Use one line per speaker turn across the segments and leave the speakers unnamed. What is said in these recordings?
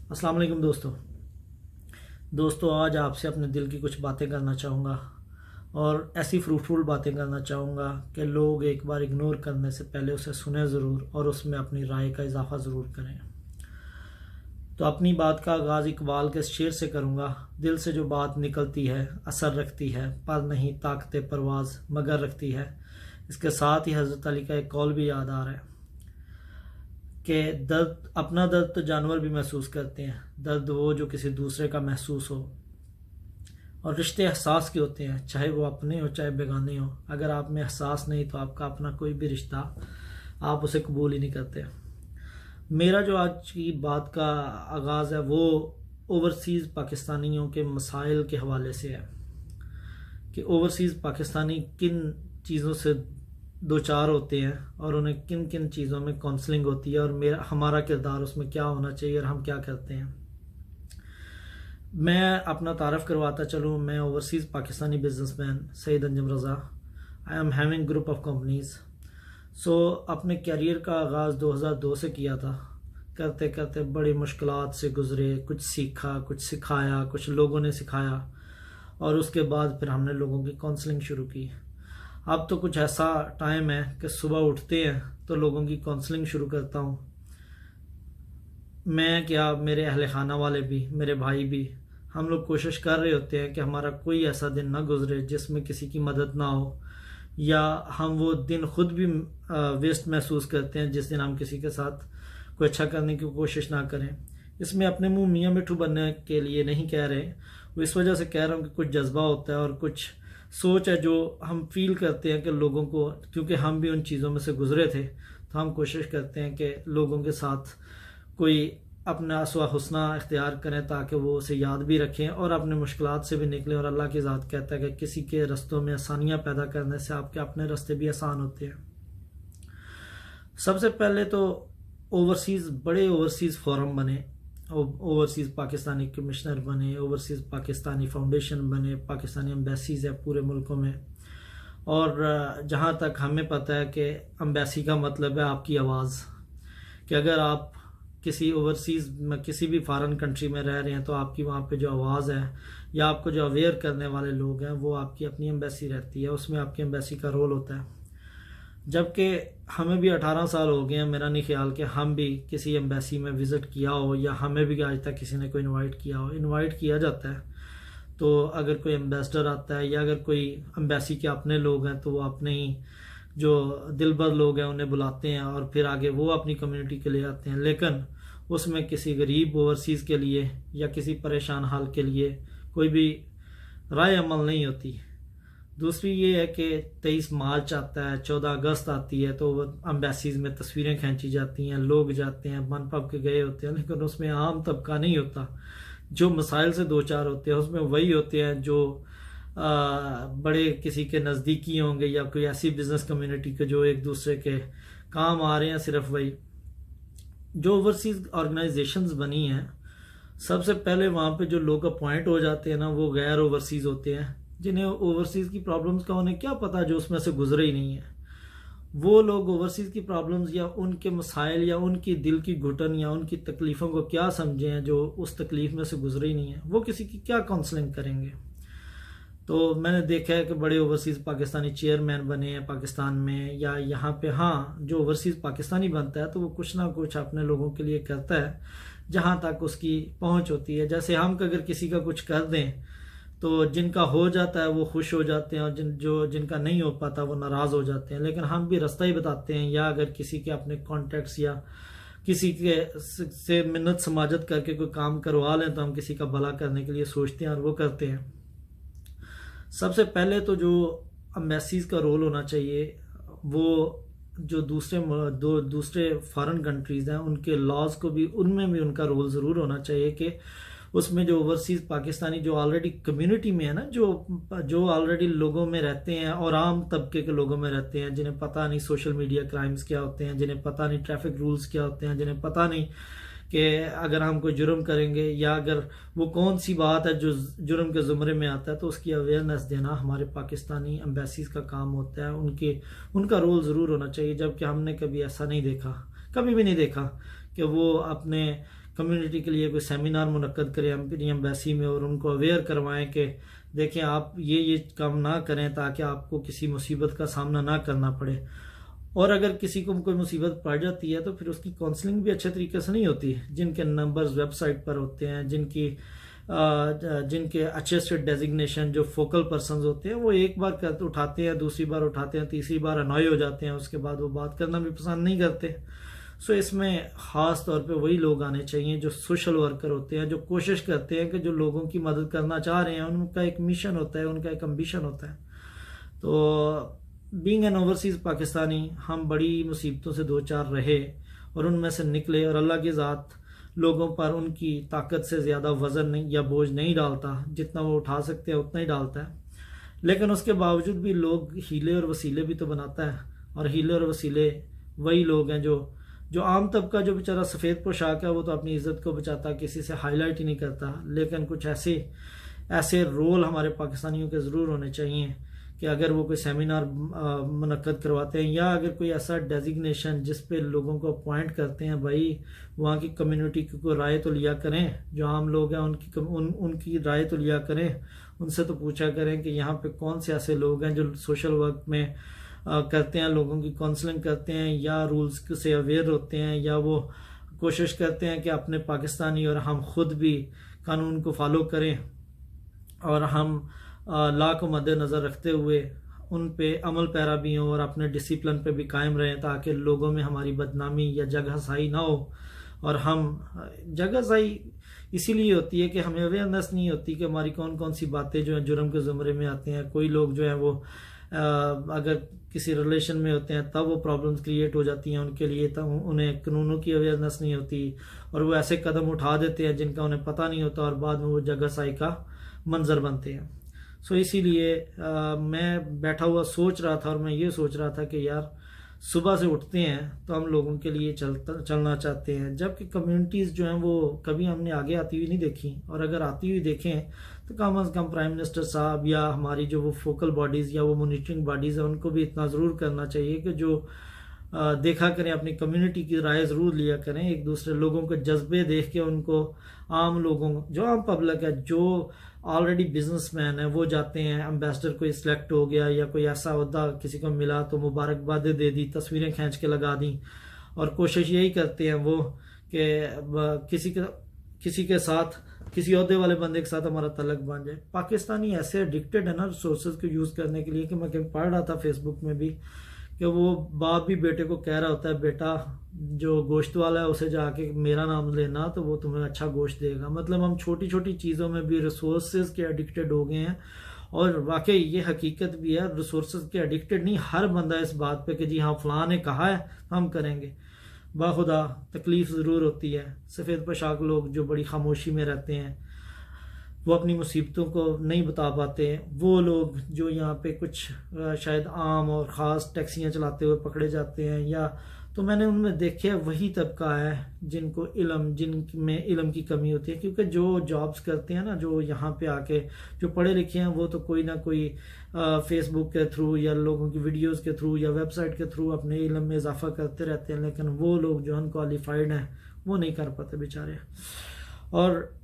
अस्सलाम वालेकुम दोस्तों आज आपसे अपने दिल की कुछ बातें करना चाहूँगा और ऐसी फ्रूटफुल बातें करना चाहूँगा कि लोग एक बार इग्नोर करने से पहले उसे सुने ज़रूर और उसमें अपनी राय का इजाफा ज़रूर करें। तो अपनी बात का आगाज़ इकबाल के शेर से करूँगा। दिल से जो बात निकलती है असर रखती है, पर नहीं ताकते परवाज़ मगर रखती है। इसके साथ ही हज़रत अली का एक कौल भी याद आ रहा है कि दर्द, अपना दर्द तो जानवर भी महसूस करते हैं, दर्द वो जो किसी दूसरे का महसूस हो। और रिश्ते एहसास के होते हैं, चाहे वो अपने हो चाहे बेगाने हो। अगर आप में एहसास नहीं तो आपका अपना कोई भी रिश्ता आप उसे कबूल ही नहीं करते। मेरा जो आज की बात का आगाज़ है वो ओवरसीज़ पाकिस्तानियों के मसाइल के हवाले से है कि ओवरसीज़ पाकिस्तानी किन चीज़ों से दो चार होते हैं और उन्हें किन किन चीज़ों में काउंसलिंग होती है और हमारा किरदार उसमें क्या होना चाहिए और हम क्या करते हैं। मैं अपना तारफ़ करवाता चलूँ। मैं overseas Pakistani businessman Saeed Anjum Raza. I am having group of companies. अपने कैरियर का आगाज़ 2002 से किया था। करते करते बड़ी मुश्किलात से गुज़रे, कुछ सीखा, कुछ सिखाया, कुछ लोगों ने सिखाया और उसके बाद फिर हमने लोगों की काउंसलिंग शुरू की। अब तो कुछ ऐसा टाइम है कि सुबह उठते हैं तो लोगों की काउंसलिंग शुरू करता हूँ। मैं क्या, मेरे अहले खाना वाले भी, मेरे भाई भी, हम लोग कोशिश कर रहे होते हैं कि हमारा कोई ऐसा दिन ना गुजरे जिसमें किसी की मदद ना हो, या हम वो दिन खुद भी वेस्ट महसूस करते हैं जिस दिन हम किसी के साथ कोई अच्छा करने की कोशिश ना करें। इसमें अपने मुंह मियाँ मिठू बनने के लिए नहीं कह रहे, वो इस वजह से कह रहा हूँ कि कुछ जज्बा होता है और कुछ सोच है जो हम फील करते हैं कि लोगों को, क्योंकि हम भी उन चीज़ों में से गुजरे थे, तो हम कोशिश करते हैं कि लोगों के साथ कोई अपना अस्वा हुस्ना इख्तियार करें ताकि वो उसे याद भी रखें और अपने मुश्किलात से भी निकलें। और अल्लाह की ज़ात कहता है कि किसी के रस्तों में आसानियाँ पैदा करने से आपके अपने रास्ते भी आसान होते हैं। सबसे पहले तो बड़े ओवरसीज़ फोरम बने, ओवरसीज़ पाकिस्तानी कमिश्नर बने, ओवरसीज़ पाकिस्तानी फाउंडेशन बने, पाकिस्तानी एम्बेसीज है पूरे मुल्कों में। और जहाँ तक हमें पता है कि एम्बेसी का मतलब है आपकी आवाज़, कि अगर आप किसी ओवरसीज़ में किसी भी फॉरेन कंट्री में रह रहे हैं तो आपकी वहाँ पे जो आवाज़ है या आपको जो अवेयर करने वाले लोग हैं वो आपकी अपनी एम्बेसी रहती है, उसमें आपकी एम्बेसी का रोल होता है। जबकि हमें भी 18 साल हो गए हैं, मेरा नहीं ख्याल कि हम भी किसी एम्बेसी में विज़िट किया हो या हमें भी आज तक किसी ने कोई इनवाइट किया हो। इनवाइट किया जाता है तो अगर कोई एम्बेसडर आता है या अगर कोई एम्बेसी के अपने लोग हैं तो वो अपने ही जो दिलबर लोग हैं उन्हें बुलाते हैं और फिर आगे वो अपनी कम्युनिटी के लिए आते हैं। लेकिन उसमें किसी गरीब ओवरसीज़ के लिए या किसी परेशान हाल के लिए कोई भी राय अमल नहीं होती। दूसरी ये है कि 23 मार्च आता है, 14 अगस्त आती है तो एम्बेसीज़ में तस्वीरें खींची जाती हैं, लोग जाते हैं, बन पब के गए होते हैं, लेकिन उसमें आम तबका नहीं होता। जो मसाइल से दो चार होते हैं उसमें वही होते हैं जो बड़े किसी के नज़दीकी होंगे या कोई ऐसी बिजनेस कम्युनिटी के जो एक दूसरे के काम आ रहे हैं, सिर्फ वही। जो ओवरसीज़ ऑर्गेनाइजेशंस बनी हैं, सबसे पहले वहाँ पे जो लोग अपॉइंट हो जाते हैं ना वो गैर ओवरसीज़ होते हैं, जिन्हें ओवरसीज़ की प्रॉब्लम्स का उन्हें क्या पता, जो उसमें से गुजरे ही नहीं है। वो लोग ओवरसीज़ की प्रॉब्लम्स या उनके मसाइल या उनकी दिल की घुटन या उनकी तकलीफ़ों को क्या समझे हैं जो उस तकलीफ़ में से गुजरे ही नहीं है, वो किसी की क्या काउंसलिंग करेंगे। तो मैंने देखा है कि बड़े ओवरसीज़ पाकिस्तानी चेयरमैन बने हैं पाकिस्तान में या यहाँ पे। हाँ, जो ओवरसीज़ पाकिस्तानी बनता है तो वो कुछ ना कुछ अपने लोगों के लिए करता है जहाँ तक उसकी पहुँच होती है। जैसे हम अगर किसी का कुछ कर दें तो जिनका हो जाता है वो खुश हो जाते हैं और जिनका नहीं हो पाता वो नाराज़ हो जाते हैं। लेकिन हम भी रास्ता ही बताते हैं, या अगर किसी के अपने कॉन्टेक्ट्स या किसी के से मिन्नत समाजत करके कोई काम करवा लें तो हम किसी का भला करने के लिए सोचते हैं और वो करते हैं। सबसे पहले तो जो एम्बेसीज़ का रोल होना चाहिए वो जो दूसरे फॉरेन कंट्रीज़ हैं उनके लॉज को भी, उनमें भी उनका रोल ज़रूर होना चाहिए कि उसमें जो ओवरसीज़ पाकिस्तानी जो ऑलरेडी कम्युनिटी में है ना, जो ऑलरेडी लोगों में रहते हैं और आम तबके के लोगों में रहते हैं, जिन्हें पता नहीं सोशल मीडिया क्राइम्स क्या होते हैं, जिन्हें पता नहीं ट्रैफिक रूल्स क्या होते हैं, जिन्हें पता नहीं कि अगर हम कोई जुर्म करेंगे या अगर वो कौन सी बात है जो जुर्म के ज़ुमरे में आता है, तो उसकी अवेयरनेस देना हमारे पाकिस्तानी एम्बेसीज़ का काम होता है। उनका रोल ज़रूर होना चाहिए। जबकि हमने कभी ऐसा नहीं देखा, कभी भी नहीं देखा कि वो अपने कम्युनिटी के लिए कोई सेमिनार मुनक्कद करें अपनी एम्बेसी में और उनको अवेयर करवाएं कि देखें आप ये काम ना करें ताकि आपको किसी मुसीबत का सामना ना करना पड़े। और अगर किसी को कोई मुसीबत पड़ जाती है तो फिर उसकी काउंसलिंग भी अच्छे तरीके से नहीं होती। जिनके नंबर्स वेबसाइट पर होते हैं, जिनके अच्छे से डेजिग्नेशन जो फोकल पर्संस होते हैं, वो एक बार करते उठाते हैं, दूसरी बार उठाते हैं, तीसरी बार अनॉय हो जाते हैं, उसके बाद वो बात करना भी पसंद नहीं करते। सो इसमें ख़ास तौर पे वही लोग आने चाहिए जो सोशल वर्कर होते हैं, जो कोशिश करते हैं कि जो लोगों की मदद करना चाह रहे हैं, उनका एक मिशन होता है, उनका एक एम्बिशन होता है। तो बीइंग एन ओवरसीज़ पाकिस्तानी हम बड़ी मुसीबतों से दो चार रहे और उनमें से निकले, और अल्लाह की ज़ात लोगों पर उनकी ताकत से ज़्यादा वज़न नहीं या बोझ नहीं डालता, जितना वो उठा सकते हैं उतना ही डालता है। लेकिन उसके बावजूद भी लोग हीले और वसीले भी तो बनाता है, और हीले और वसीले वही लोग हैं जो आम तबका जो बेचारा सफ़ेद पोशाक है वो तो अपनी इज़्ज़त को बचाता, किसी से हाईलाइट ही नहीं करता। लेकिन कुछ ऐसे रोल हमारे पाकिस्तानियों के ज़रूर होने चाहिए कि अगर वो कोई सेमिनार मुनक्कद करवाते हैं या अगर कोई ऐसा डेजिग्नेशन जिस पे लोगों को अपॉइंट करते हैं, भाई वहाँ की कम्युनिटी को राय तो लिया करें, जो आम लोग हैं उनकी राय तो लिया करें, उनसे तो पूछा करें कि यहाँ पे कौन से ऐसे लोग हैं जो सोशल वर्क में करते हैं, लोगों की काउंसलिंग करते हैं या रूल्स से अवेयर होते हैं, या वो कोशिश करते हैं कि अपने पाकिस्तानी और हम खुद भी कानून को फॉलो करें और हम लॉ को मद्देनज़र रखते हुए उन पे अमल पैरा भी हों और अपने डिसिप्लिन पे भी कायम रहें, ताकि लोगों में हमारी बदनामी या जगहसाई ना हो। और हम जगहसाई इसीलिए होती है कि हमें अवेयरनेस नहीं होती कि हमारी कौन कौन सी बातें जो हैं जुर्म के ज़ुमरे में आती हैं। कोई लोग जो हैं वो अगर किसी रिलेशन में होते हैं तब वो प्रॉब्लम्स क्रिएट हो जाती हैं उनके लिए, तब उन्हें कानूनों की अवेयरनेस नहीं होती और वो ऐसे कदम उठा देते हैं जिनका उन्हें पता नहीं होता और बाद में वो जगहसाई का मंजर बनते हैं। सो इसीलिए मैं बैठा हुआ सोच रहा था और मैं ये सोच रहा था कि यार सुबह से उठते हैं तो हम लोगों के लिए चलना चाहते हैं, जबकि कम्युनिटीज़ जो हैं वो कभी हमने आगे आती हुई नहीं देखी, और अगर आती हुई देखें तो कम अज़ कम प्राइम मिनिस्टर साहब या हमारी जो वो फोकल बॉडीज़ या वो मॉनिटरिंग बॉडीज़ हैं उनको भी इतना ज़रूर करना चाहिए कि जो देखा करें, अपनी कम्युनिटी की राय ज़रूर लिया करें, एक दूसरे लोगों के जज्बे देख के उनको, आम लोगों जो आम पब्लिक है जो ऑलरेडी बिजनेसमैन है वो जाते हैं, एम्बेसडर कोई सिलेक्ट हो गया या कोई ऐसा ओहदा किसी को मिला तो मुबारकबादें दे दी, तस्वीरें खींच के लगा दी, और कोशिश यही करते हैं वो कि किसी के साथ, किसी ओहदे वाले बंदे के साथ हमारा तलक बन जाए। पाकिस्तानी ऐसे एडिक्टेड है ना रिसोर्सेज को यूज़ करने के लिए कि मैं कहीं पढ़ रहा था फेसबुक में भी कि वो बाप भी बेटे को कह रहा होता है, बेटा जो गोश्त वाला है उसे जाके मेरा नाम लेना तो वो तुम्हें अच्छा गोश्त देगा। मतलब हम छोटी छोटी चीज़ों में भी रिसोर्सेज के एडिक्टेड हो गए हैं, और वाकई ये हकीकत भी है, रिसोर्सेज के एडिक्टेड नहीं हर बंदा इस बात पे कि जी हाँ फलां ने कहा है हम करेंगे। बाखुदा तकलीफ़ ज़रूर होती है। सफ़ेद पोशाक लोग जो बड़ी खामोशी में रहते हैं, वो अपनी मुसीबतों को नहीं बता पाते, वो लोग जो यहाँ पे कुछ शायद आम और ख़ास टैक्सियाँ चलाते हुए पकड़े जाते हैं, या तो मैंने उनमें देखे वही तबका है जिनमें इल्म की कमी होती है। क्योंकि जो जॉब्स करते हैं ना, जो यहाँ पे आके जो पढ़े लिखे हैं, वो तो कोई ना कोई फेसबुक के थ्रू या लोगों की वीडियोस के थ्रू या वेबसाइट के थ्रू अपने इल्म में इजाफा करते रहते हैं, लेकिन वो लोग जो अनक्वालिफाइड हैं वो नहीं कर पाते बेचारे। और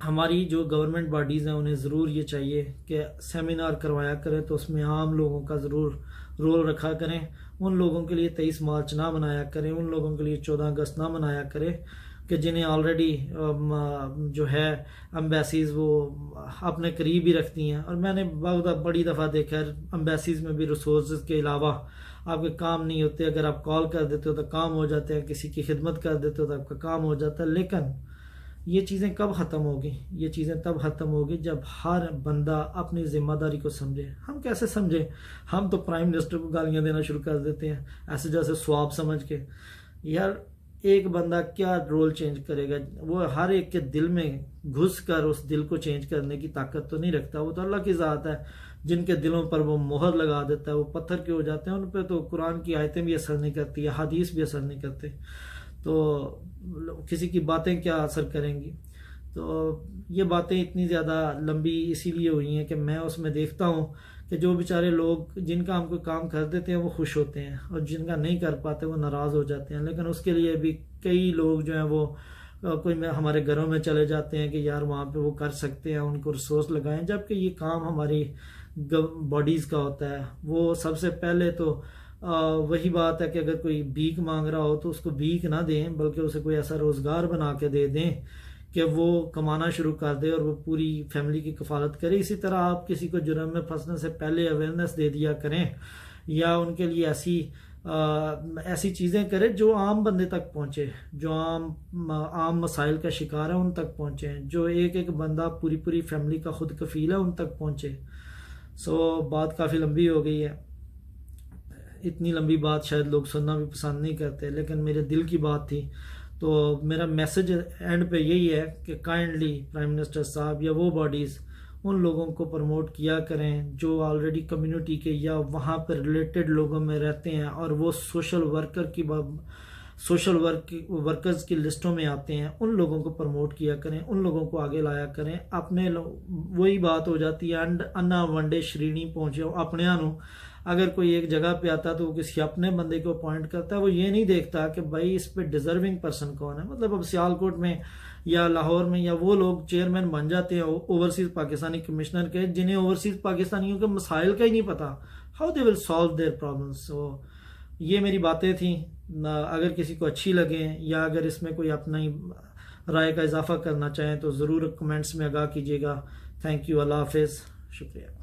हमारी जो गवर्नमेंट बॉडीज़ हैं उन्हें ज़रूर ये चाहिए कि सेमिनार करवाया करें तो उसमें आम लोगों का ज़रूर रोल रखा करें। उन लोगों के लिए 23 मार्च ना मनाया करें, उन लोगों के लिए 14 अगस्त ना मनाया करें कि जिन्हें ऑलरेडी जो है एम्बेसीज़ वो अपने करीब ही रखती हैं। और मैंने बड़ी दफ़ा देखा है एम्बेसीज़ में भी रिसोर्स के अलावा आपके काम नहीं होते। अगर आप कॉल कर देते हो तो काम हो जाते हैं, किसी की खिदमत कर देते हो तो आपका काम हो जाता है। लेकिन ये चीज़ें कब ख़त्म होगी? ये चीज़ें तब ख़त्म होगी जब हर बंदा अपनी ज़िम्मेदारी को समझे। हम कैसे समझे? हम तो प्राइम मिनिस्टर को गालियाँ देना शुरू कर देते हैं ऐसे जैसे स्वाब समझ के। यार एक बंदा क्या रोल चेंज करेगा? वो हर एक के दिल में घुस कर उस दिल को चेंज करने की ताकत तो नहीं रखता। वो तो अल्लाह की ज़ात है जिनके दिलों पर वो मोहर लगा देता है, वो पत्थर के हो जाते हैं, उन पर तो कुरान की आयतें भी असर नहीं करती है, हदीस भी असर नहीं करते, तो किसी की बातें क्या असर करेंगी। तो ये बातें इतनी ज़्यादा लंबी इसीलिए हुई हैं कि मैं उसमें देखता हूँ कि जो बेचारे लोग जिनका हम कोई काम कर देते हैं वो खुश होते हैं और जिनका नहीं कर पाते वो नाराज़ हो जाते हैं। लेकिन उसके लिए भी कई लोग जो हैं वो कोई हमारे घरों में चले जाते हैं कि यार वहाँ पे वो कर सकते हैं, उनको रिसोर्स लगाएं, जबकि ये काम हमारी बॉडीज़ का होता है। वो सबसे पहले तो वही बात है कि अगर कोई भीख मांग रहा हो तो उसको भीख ना दें, बल्कि उसे कोई ऐसा रोज़गार बना के दे दें कि वो कमाना शुरू कर दे और वो पूरी फैमिली की कफालत करे। इसी तरह आप किसी को जुर्म में फंसने से पहले अवेयरनेस दे दिया करें, या उनके लिए ऐसी चीज़ें करें जो आम बंदे तक पहुँचे, जो आम मसाइल का शिकार है उन तक पहुँचे, जो एक एक बंदा पूरी पूरी फैमिली का खुद कफील है उन तक पहुँचे। बात काफ़ी लंबी हो गई है, इतनी लंबी बात शायद लोग सुनना भी पसंद नहीं करते, लेकिन मेरे दिल की बात थी। तो मेरा मैसेज एंड पे यही है कि काइंडली प्राइम मिनिस्टर साहब या वो बॉडीज़ उन लोगों को प्रमोट किया करें जो ऑलरेडी कम्युनिटी के या वहाँ पर रिलेटेड लोगों में रहते हैं और वो सोशल वर्कर्स की लिस्टों में आते हैं। उन लोगों को प्रमोट किया करें, उन लोगों को आगे लाया करें। अपने वही बात हो जाती है, अन्ना वनडे श्रेणी पहुँचे अपने अगर कोई एक जगह पे आता तो वो किसी अपने बंदे को अपॉइंट करता है, वो ये नहीं देखता कि भाई इस पे डिजर्विंग पर्सन कौन है। मतलब अब सियालकोट में या लाहौर में या वो लोग चेयरमैन बन जाते हैं ओवरसीज पाकिस्तानी कमिश्नर के, जिन्हें ओवरसीज पाकिस्तानियों के मसाइल का ही नहीं पता, how they will solve their problems. So ये मेरी बातें थी, अगर किसी को अच्छी लगे या अगर इसमें कोई अपना ही राय का इजाफा करना चाहें तो ज़रूर कमेंट्स में आगाह कीजिएगा। थैंक यू, अल्लाह हाफिज़, शुक्रिया।